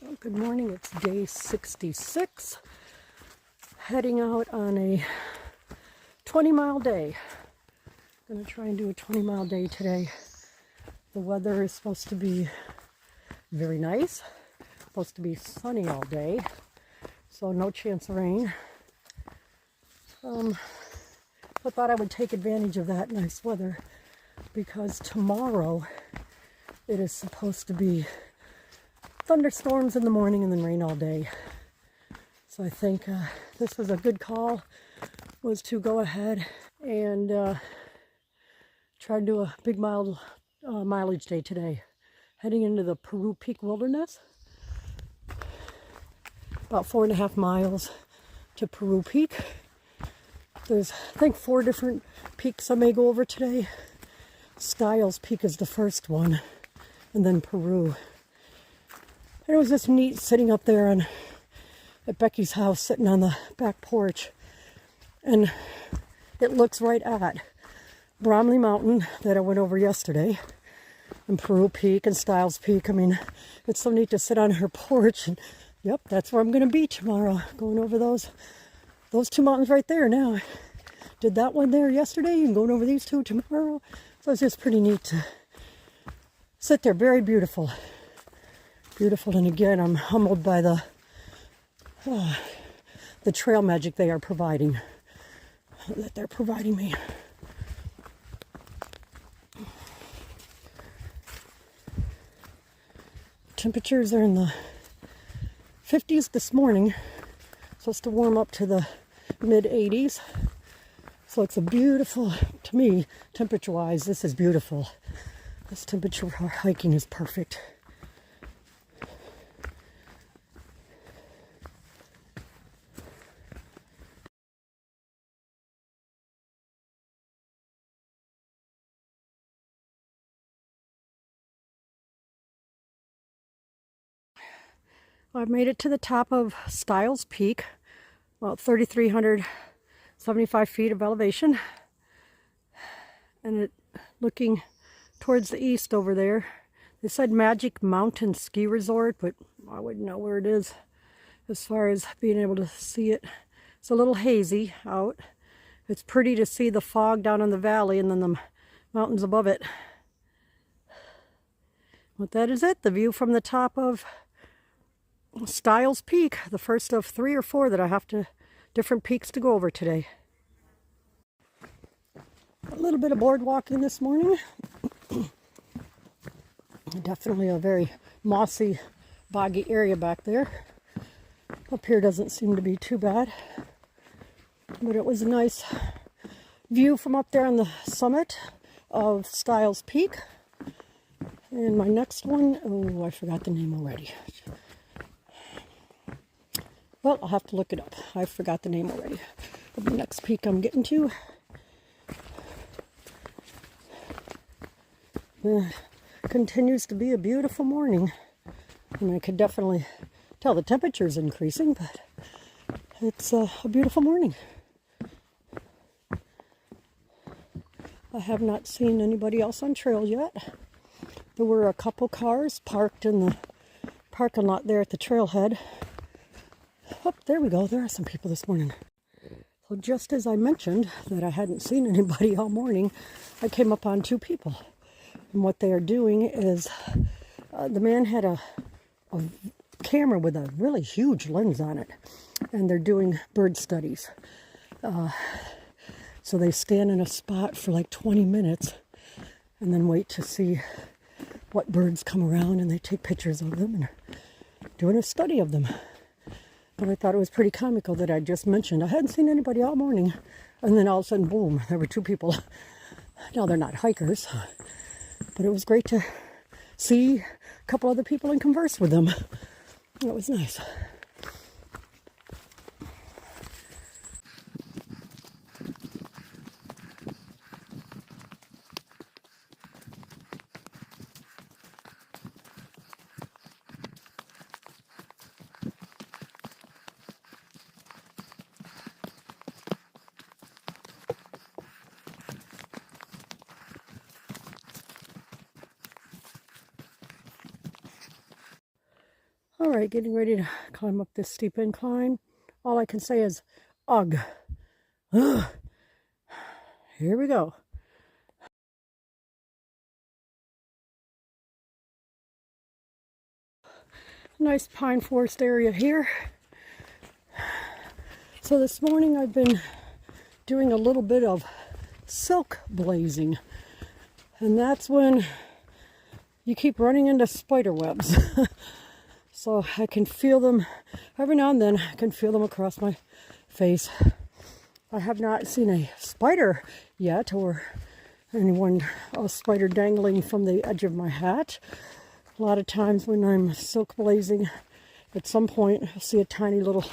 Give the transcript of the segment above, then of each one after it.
Well, good morning, it's day 66. Heading out on a 20-mile day. Gonna try and do a 20-mile day today. The weather is supposed to be very nice. Supposed to be sunny all day, so no chance of rain. I thought I would take advantage of that nice weather because tomorrow it is supposed to be thunderstorms in the morning and then rain all day. So I think this was a good call, was to go ahead and try to do a big mileage day today. Heading into the Peru Peak Wilderness. About 4.5 miles to Peru Peak. There's, I think, 4 different peaks I may go over today. Styles Peak is the first one, and then Peru. And it was just neat sitting up there at Becky's house, sitting on the back porch. And it looks right at Bromley Mountain that I went over yesterday, and Peru Peak and Styles Peak. I mean, it's so neat to sit on her porch. And yep, that's where I'm going to be tomorrow, going over those 2 mountains right there now. Did that one there yesterday and going over these 2 tomorrow. So it's just pretty neat to sit there. Very beautiful. Beautiful. And again, I'm humbled by the trail magic they are providing. That they're providing me. Temperatures are in the 50s this morning. Supposed to warm up to the mid 80s. So it's a beautiful, to me, temperature wise, this is beautiful. This temperature for hiking is perfect. I've made it to the top of Styles Peak, about 3,375 feet of elevation. And it looking towards the east over there. They said Magic Mountain Ski Resort, but I wouldn't know where it is as far as being able to see it. It's a little hazy out. It's pretty to see the fog down in the valley and then the mountains above it. But that is it, the view from the top of Styles Peak, the first of 3 or 4 that I have to, different peaks to go over today. A little bit of board walking this morning. Definitely a very mossy, boggy area back there. Up here doesn't seem to be too bad. But it was a nice view from up there on the summit of Styles Peak. And my next one, oh, I forgot the name already. Well, I'll have to look it up. I forgot the name already of the next peak I'm getting to. Continues to be a beautiful morning. And I could definitely tell the temperature's increasing, but it's a beautiful morning. I have not seen anybody else on trail yet. There were a couple cars parked in the parking lot there at the trailhead. Oh, there we go. There are some people this morning. So just as I mentioned that I hadn't seen anybody all morning, I came up on 2 people. And what they are doing is, the man had a camera with a really huge lens on it. And they're doing bird studies. So they stand in a spot for like 20 minutes and then wait to see what birds come around, and they take pictures of them and doing a study of them. But I thought it was pretty comical that I just mentioned I hadn't seen anybody all morning, and then all of a sudden, boom, there were 2 people. Now they're not hikers, but it was great to see a couple other people and converse with them. It was nice. All right, getting ready to climb up this steep incline. All I can say is, ugh. Ugh. Here we go. Nice pine forest area here. So this morning I've been doing a little bit of silk blazing. And that's when you keep running into spider webs. So I can feel them every now and then. I can feel them across my face. I have not seen a spider yet, or a spider dangling from the edge of my hat. A lot of times when I'm silk blazing, at some point I'll see a tiny little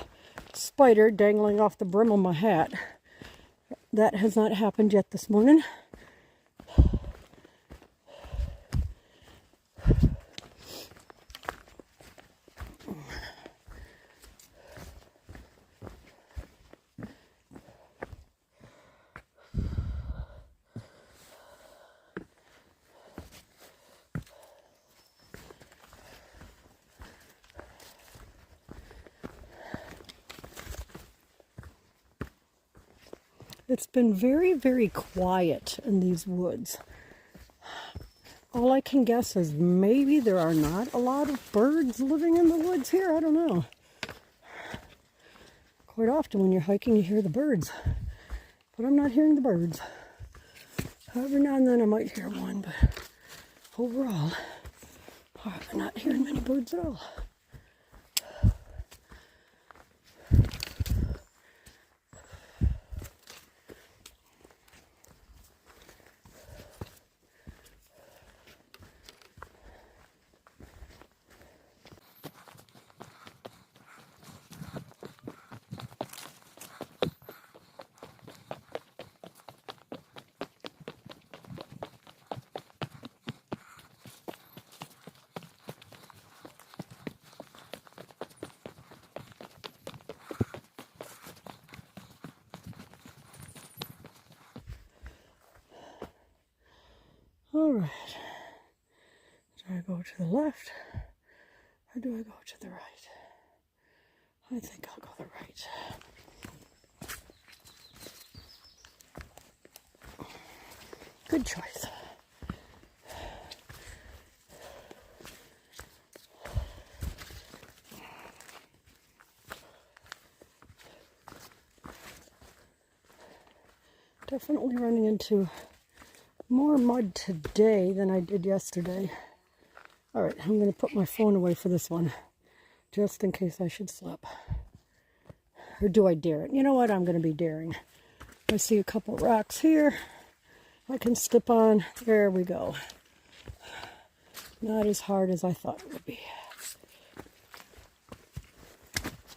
spider dangling off the brim of my hat. That has not happened yet this morning. It's been very, very quiet in these woods. All I can guess is maybe there are not a lot of birds living in the woods here. I don't know. Quite often when you're hiking, you hear the birds. But I'm not hearing the birds. Every now and then I might hear one, but overall, I'm not hearing many birds at all. All right. Do I go to the left or do I go to the right? I think I'll go the right. Good choice. Definitely running into more mud today than I did yesterday. All right, I'm going to put my phone away for this one, just in case I should slip. Or do I dare it? You know what? I'm going to be daring. I see a couple rocks here I can step on. There we go. Not as hard as I thought it would be.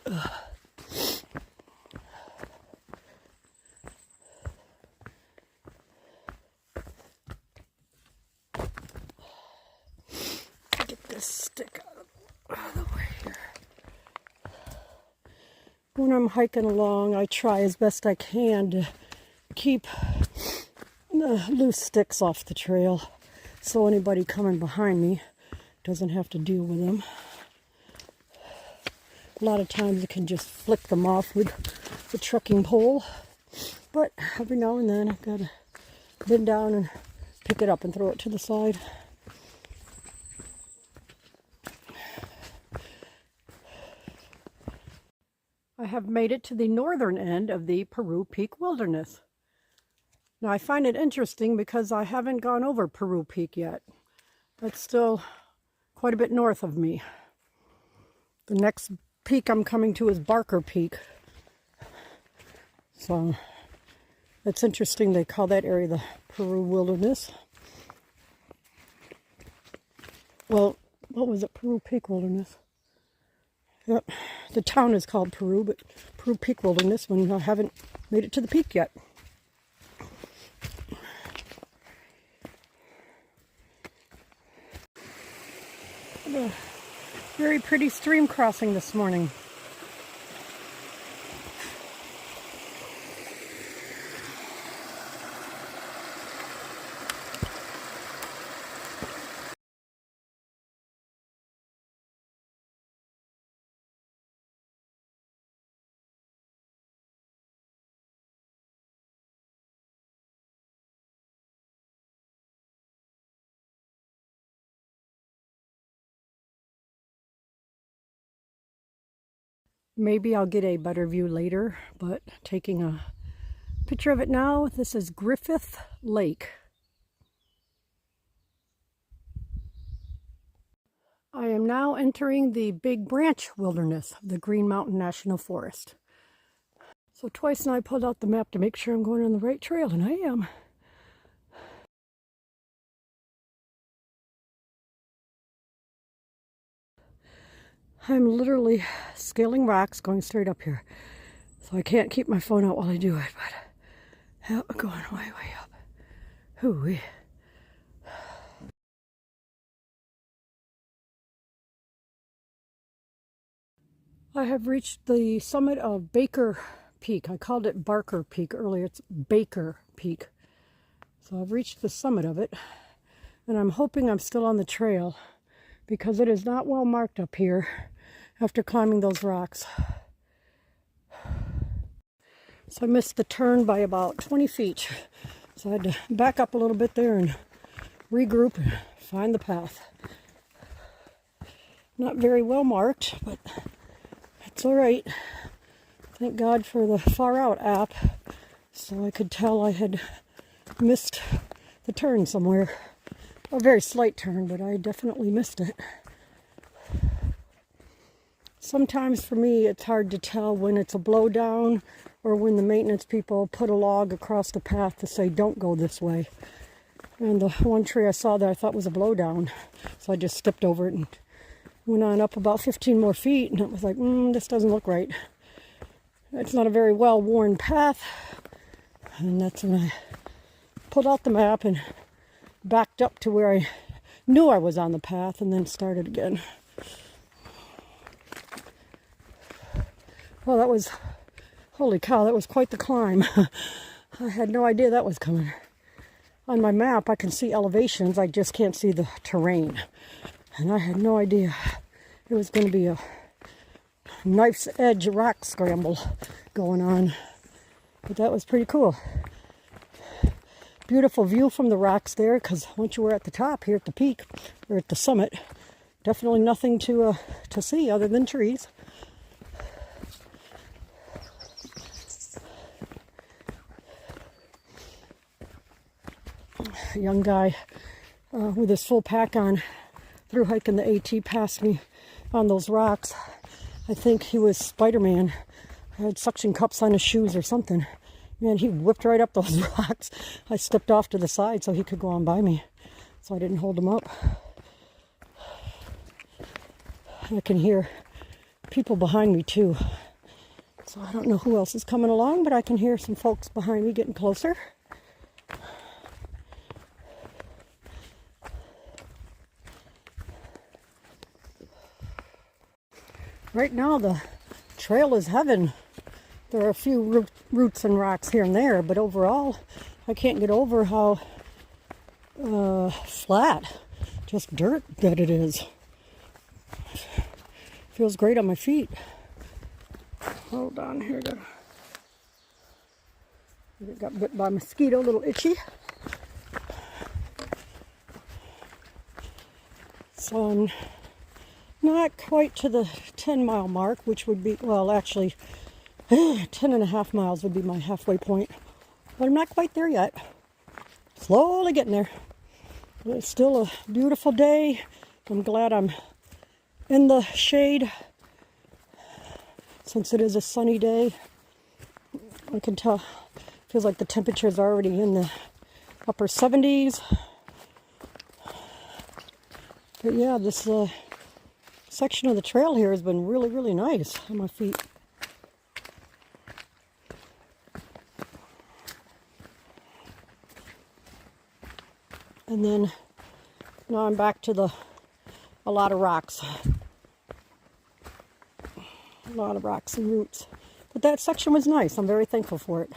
Ugh. Get this stick out of the way here. When I'm hiking along, I try as best I can to keep the loose sticks off the trail so anybody coming behind me doesn't have to deal with them. A lot of times you can just flick them off with the trekking pole, but every now and then I've got to bend down and pick it up and throw it to the side. I have made it to the northern end of the Peru Peak Wilderness. Now I find it interesting because I haven't gone over Peru Peak yet. That's still quite a bit north of me. The next peak I'm coming to is Barker Peak. So it's interesting they call that area the Peru Wilderness. Well, what was it? Peru Peak Wilderness. Yep. The town is called Peru, but Peru Peak Wilderness when I haven't made it to the peak yet. A very pretty stream crossing this morning. Maybe I'll get a better view later, but taking a picture of it now. This is Griffith Lake. I am now entering the Big Branch Wilderness of the Green Mountain National Forest. So twice now I pulled out the map to make sure I'm going on the right trail, and I am. I'm literally scaling rocks going straight up here. So I can't keep my phone out while I do it, but going way, way up. Hoo-wee. I have reached the summit of Baker Peak. I called it Barker Peak earlier. It's Baker Peak. So I've reached the summit of it, and I'm hoping I'm still on the trail because it is not well marked up here after climbing those rocks. So I missed the turn by about 20 feet. So I had to back up a little bit there and regroup and find the path. Not very well marked, but it's all right. Thank God for the Far Out app, so I could tell I had missed the turn somewhere. A very slight turn, but I definitely missed it. Sometimes for me it's hard to tell when it's a blowdown or when the maintenance people put a log across the path to say don't go this way. And the one tree I saw that I thought was a blowdown, so I just stepped over it and went on up about 15 more feet, and it was like, this doesn't look right. It's not a very well-worn path. And that's when I pulled out the map and backed up to where I knew I was on the path and then started again. Well, that was, holy cow, that was quite the climb. I had no idea that was coming. On my map, I can see elevations, I just can't see the terrain. And I had no idea it was going to be a knife's edge rock scramble going on. But that was pretty cool. Beautiful view from the rocks there, because once you were at the top here at the peak, or at the summit, definitely nothing to see other than trees. A young guy with his full pack on through hiking the AT past me on those rocks. I think he was Spider-Man. Had suction cups on his shoes or something. Man, he whipped right up those rocks. I stepped off to the side so he could go on by me, so I didn't hold him up. I can hear people behind me too. So I don't know who else is coming along, but I can hear some folks behind me getting closer. Right now the trail is heaven. There are a few roots and rocks here and there, but overall I can't get over how flat, just dirt that it is. Feels great on my feet. Hold on here. I got bit by a mosquito, a little itchy. So I'm not quite to the 10-mile mark, which would be, well, actually 10.5 miles would be my halfway point. But I'm not quite there yet. Slowly getting there. But it's still a beautiful day. I'm glad I'm in the shade since it is a sunny day. I can tell, feels like the temperature is already in the upper 70s. But yeah, this section of the trail here has been really, really nice on my feet. And then now I'm back to a lot of rocks. A lot of rocks and roots. But that section was nice. I'm very thankful for it.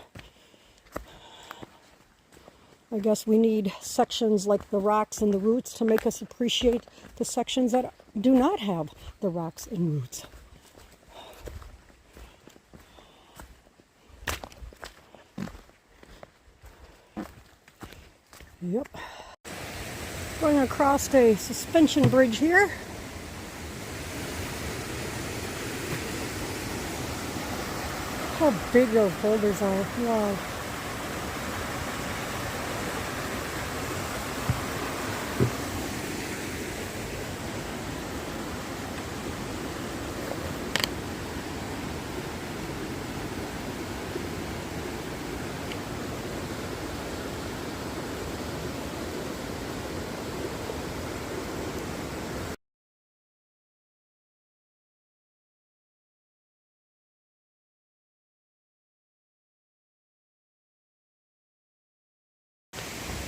I guess we need sections like the rocks and the roots to make us appreciate the sections that do not have the rocks and roots. Yep. Going across a suspension bridge here. How big those boulders are. Wow.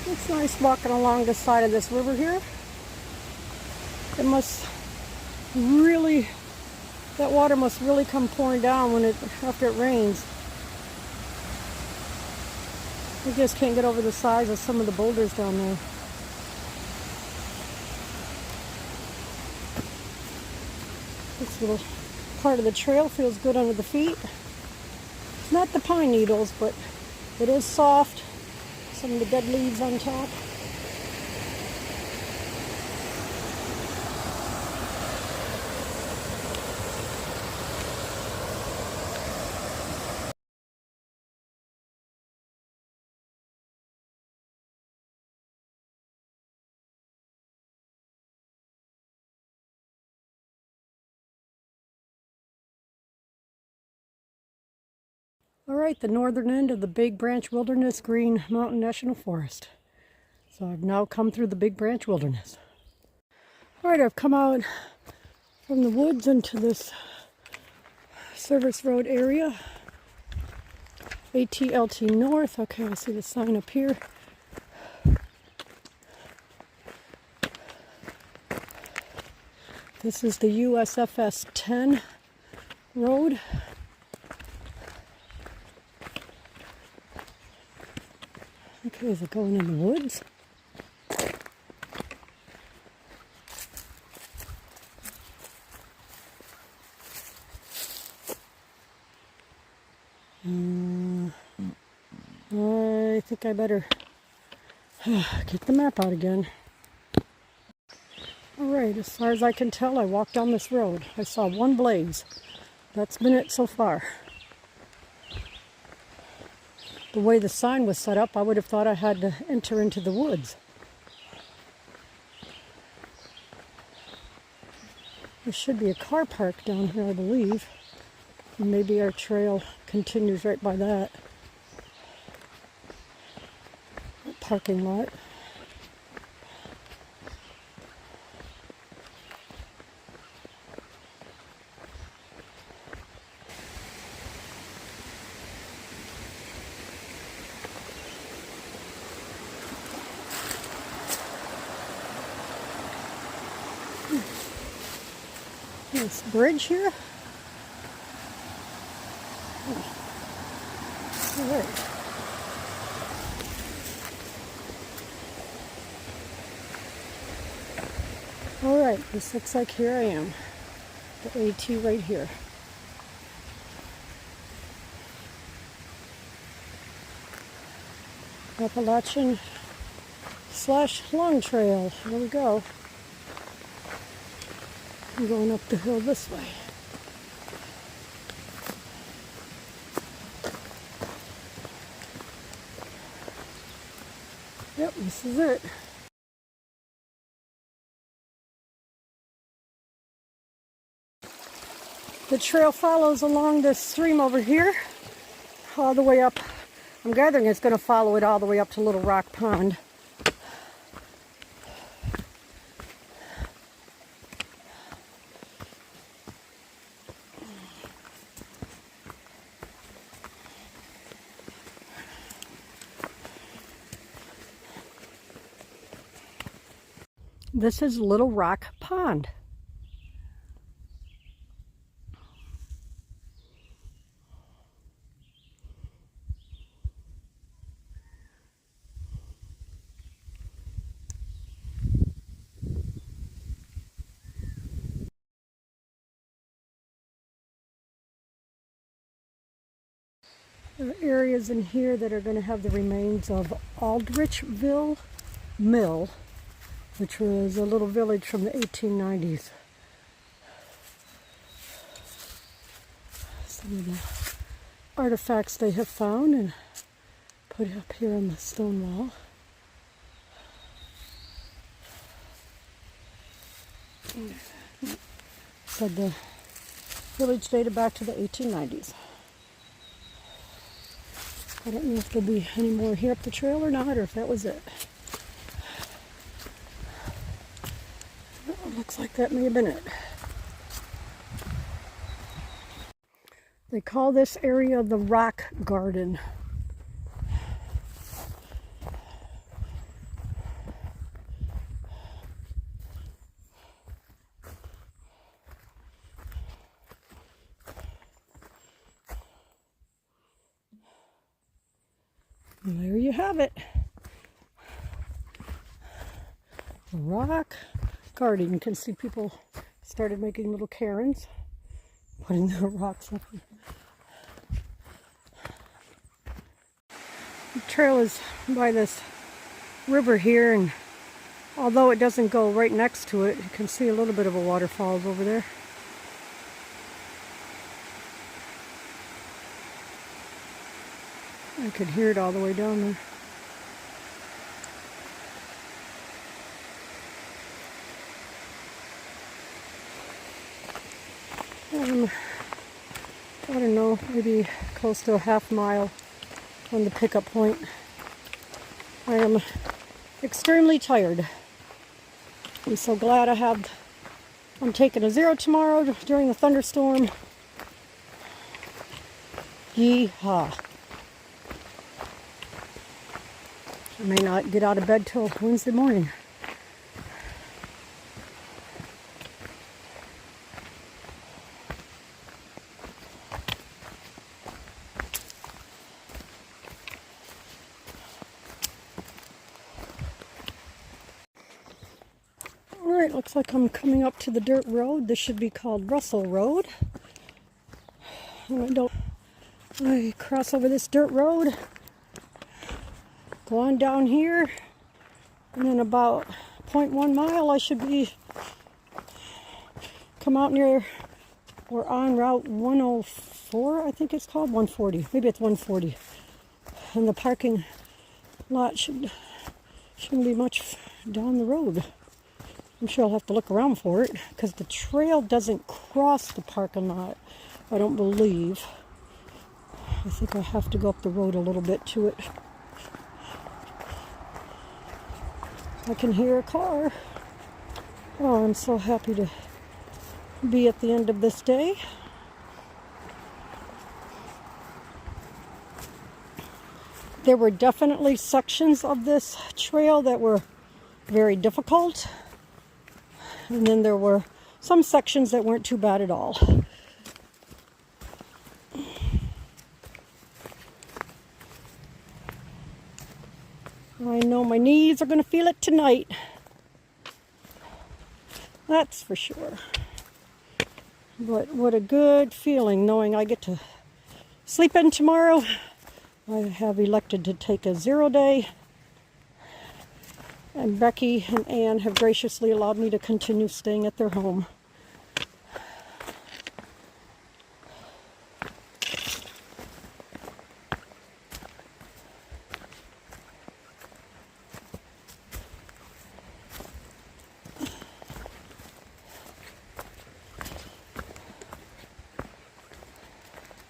It's nice walking along the side of this river here. It must really, that water must really come pouring down after it rains. I just can't get over the size of some of the boulders down there. This little part of the trail feels good under the feet. It's not the pine needles, but it is soft. Some of the dead leaves on top. All right, the northern end of the Big Branch Wilderness Green Mountain National Forest. So I've now come through the Big Branch Wilderness. All right, I've come out from the woods into this service road area. ATLT North. Okay, I see the sign up here. This is the USFS 10 road. Okay, is it going in the woods? I think I better get the map out again. Alright, as far as I can tell, I walked down this road. I saw one blaze. That's been it so far. The way the sign was set up, I would have thought I had to enter into the woods. There should be a car park down here, I believe. Maybe our trail continues right by that parking lot. This bridge here. All right. All right, this looks like here I am. The AT right here. Appalachian / Long Trail. Here we go. I'm going up the hill this way. Yep, this is it. The trail follows along this stream over here, all the way up. I'm gathering it's going to follow it all the way up to Little Rock Pond. This is Little Rock Pond. There are areas in here that are going to have the remains of Aldrichville Mill, which was a little village from the 1890s. Some of the artifacts they have found and put up here on the stone wall. Said the village dated back to the 1890s. I don't know if there'll be any more here up the trail or not, or if that was it. It looks like that may have been it. They call this area the Rock Garden. And there you have it. The Rock Garden. You can see people started making little cairns, putting their rocks up. The trail is by this river here, and although it doesn't go right next to it, you can see a little bit of a waterfall over there. I could hear it all the way down there. I don't know, maybe close to a half mile from the pickup point. I am extremely tired. I'm so glad I'm taking a 0 tomorrow during the thunderstorm. Yeehaw. I may not get out of bed till Wednesday morning. Alright, looks like I'm coming up to the dirt road. This should be called Russell Road. And I cross over this dirt road, go on down here, and then about 0.1 mile I should come out near or on Route 104, I think it's called, 140, maybe it's 140. And the parking lot shouldn't be much down the road. I'm sure I'll have to look around for it, because the trail doesn't cross the parking lot, I don't believe. I think I have to go up the road a little bit to it. I can hear a car. Oh, I'm so happy to be at the end of this day. There were definitely sections of this trail that were very difficult. And then there were some sections that weren't too bad at all. I know my knees are going to feel it tonight. That's for sure. But what a good feeling knowing I get to sleep in tomorrow. I have elected to take a 0 day. And Becky and Anne have graciously allowed me to continue staying at their home.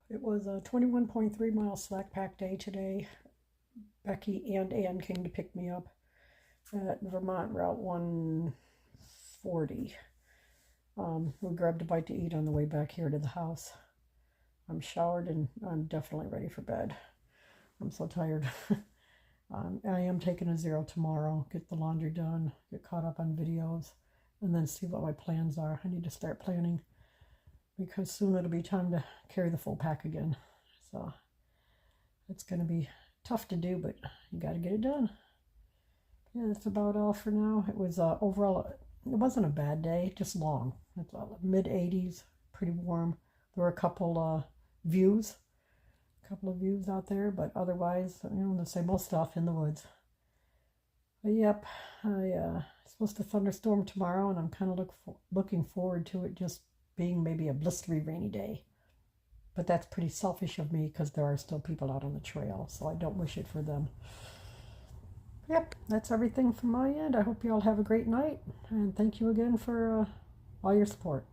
It was a 21.3 mile slack pack day today. Becky and Anne came to pick me up at Vermont Route 140. We grabbed a bite to eat on the way back here to the house. I'm showered and I'm definitely ready for bed. I'm so tired. I am taking a 0 tomorrow, get the laundry done, get caught up on videos, and then see what my plans are. I need to start planning because soon it'll be time to carry the full pack again. So it's going to be tough to do, but you got to get it done. Yeah, that's about all for now. It was overall, it wasn't a bad day, just long. It's mid-80s, pretty warm. There were a couple views out there, but otherwise, the same old stuff in the woods. But yep, it's supposed to thunderstorm tomorrow, and I'm kind of looking forward to it just being maybe a blistery rainy day. But that's pretty selfish of me because there are still people out on the trail, so I don't wish it for them. Yep, that's everything from my end. I hope you all have a great night, and thank you again for all your support.